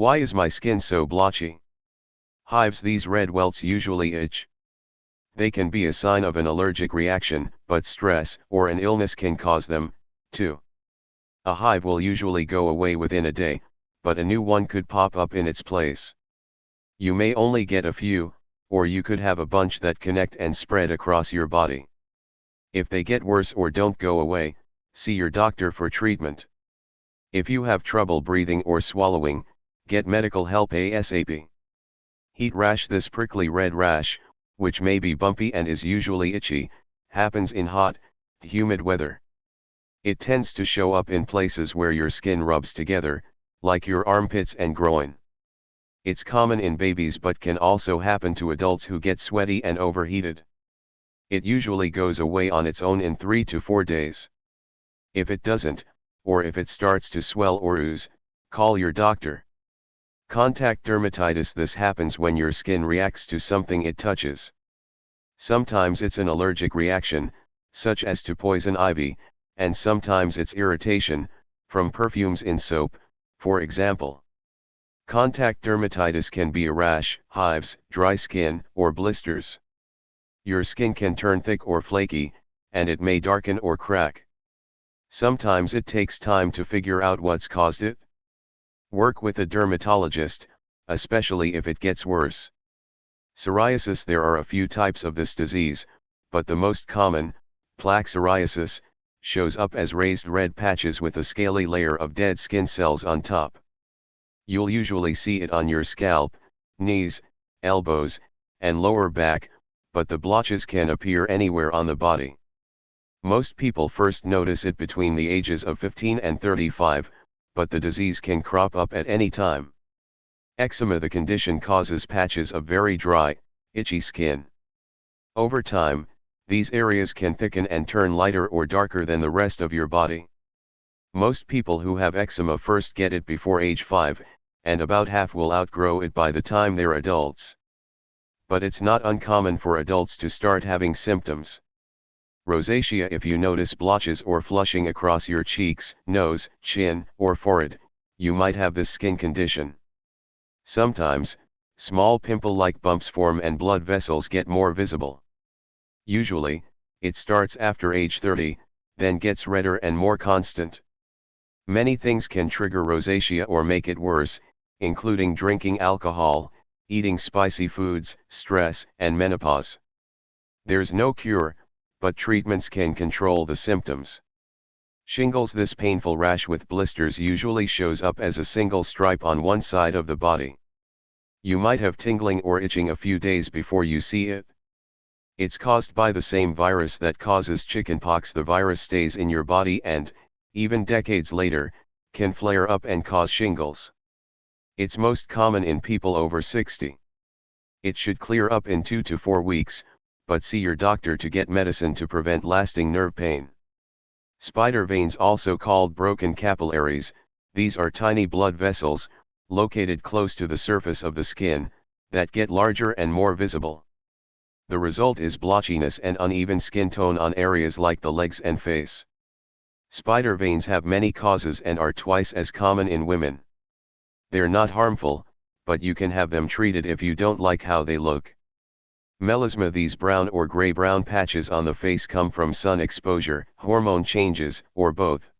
Why is my skin so blotchy? Hives. These red welts usually itch. They can be a sign of an allergic reaction, but stress or an illness can cause them, too. A hive will usually go away within a day, but a new one could pop up in its place. You may only get a few, or you could have a bunch that connect and spread across your body. If they get worse or don't go away, see your doctor for treatment. If you have trouble breathing or swallowing, get medical help ASAP. Heat rash. This prickly red rash, which may be bumpy and is usually itchy, happens in hot, humid weather. It tends to show up in places where your skin rubs together, like your armpits and groin. It's common in babies but can also happen to adults who get sweaty and overheated. It usually goes away on its own in 3 to 4 days. If it doesn't, or if it starts to swell or ooze, call your doctor. Contact dermatitis. This happens when your skin reacts to something it touches. Sometimes it's an allergic reaction, such as to poison ivy, and sometimes it's irritation, from perfumes in soap, for example. Contact dermatitis can be a rash, hives, dry skin, or blisters. Your skin can turn thick or flaky, and it may darken or crack. Sometimes it takes time to figure out what's caused it. Work with a dermatologist, especially if it gets worse. Psoriasis. There are a few types of this disease, but the most common, plaque psoriasis, shows up as raised red patches with a scaly layer of dead skin cells on top. You'll usually see it on your scalp, knees, elbows, and lower back, but the blotches can appear anywhere on the body. Most people first notice it between the ages of 15 and 35, but the disease can crop up at any time. Eczema. The condition causes patches of very dry, itchy skin. Over time, these areas can thicken and turn lighter or darker than the rest of your body. Most people who have eczema first get it before age 5, and about half will outgrow it by the time they're adults. But it's not uncommon for adults to start having symptoms. Rosacea. If you notice blotches or flushing across your cheeks, nose, chin, or forehead, you might have this skin condition. Sometimes, small pimple-like bumps form and blood vessels get more visible. Usually, it starts after age 30, then gets redder and more constant. Many things can trigger rosacea or make it worse, including drinking alcohol, eating spicy foods, stress, and menopause. There's no cure, but treatments can control the symptoms. Shingles. This painful rash with blisters usually shows up as a single stripe on one side of the body. You might have tingling or itching a few days before you see it. It's caused by the same virus that causes chickenpox. The virus stays in your body and, even decades later, can flare up and cause shingles. It's most common in people over 60. It should clear up in 2 to 4 weeks, but see your doctor to get medicine to prevent lasting nerve pain. Spider veins, also called broken capillaries, these are tiny blood vessels, located close to the surface of the skin, that get larger and more visible. The result is blotchiness and uneven skin tone on areas like the legs and face. Spider veins have many causes and are twice as common in women. They're not harmful, but you can have them treated if you don't like how they look. Melasma. These brown or gray-brown patches on the face come from sun exposure, hormone changes, or both.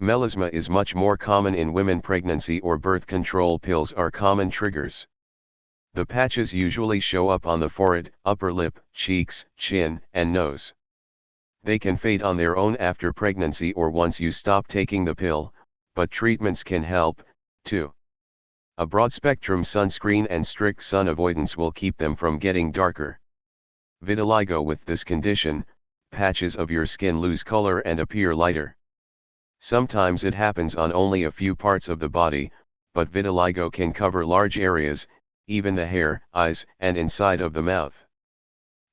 Melasma is much more common in women. Pregnancy or birth control pills are common triggers. The patches usually show up on the forehead, upper lip, cheeks, chin, and nose. They can fade on their own after pregnancy or once you stop taking the pill, but treatments can help, too. A broad-spectrum sunscreen and strict sun avoidance will keep them from getting darker. Vitiligo. With this condition, patches of your skin lose color and appear lighter. Sometimes it happens on only a few parts of the body, but vitiligo can cover large areas, even the hair, eyes, and inside of the mouth.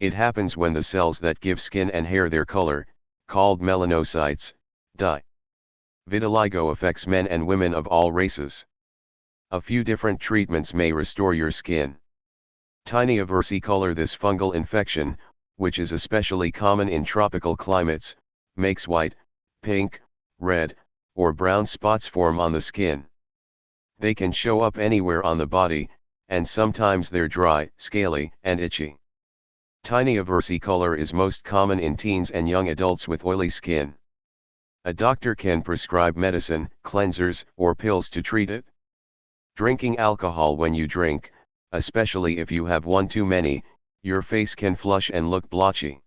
It happens when the cells that give skin and hair their color, called melanocytes, die. Vitiligo affects men and women of all races. A few different treatments may restore your skin. Tinea versicolor. This fungal infection, which is especially common in tropical climates, makes white, pink, red, or brown spots form on the skin. They can show up anywhere on the body, and sometimes they're dry, scaly, and itchy. Tiny versicolor is most common in teens and young adults with oily skin. A doctor can prescribe medicine, cleansers, or pills to treat it. Drinking alcohol when you drink, especially if you have one too many, your face can flush and look blotchy.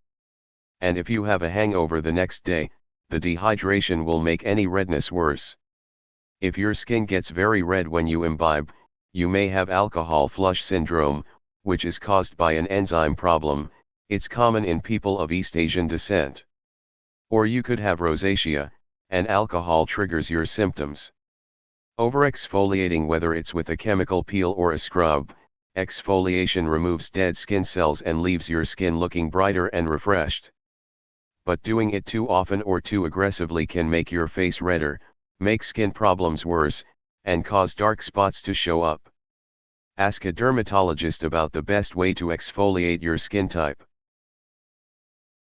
And if you have a hangover the next day, the dehydration will make any redness worse. If your skin gets very red when you imbibe, you may have alcohol flush syndrome, which is caused by an enzyme problem. It's common in people of East Asian descent. Or you could have rosacea, and alcohol triggers your symptoms. Overexfoliating, whether it's with a chemical peel or a scrub, exfoliation removes dead skin cells and leaves your skin looking brighter and refreshed. But doing it too often or too aggressively can make your face redder, make skin problems worse, and cause dark spots to show up. Ask a dermatologist about the best way to exfoliate your skin type.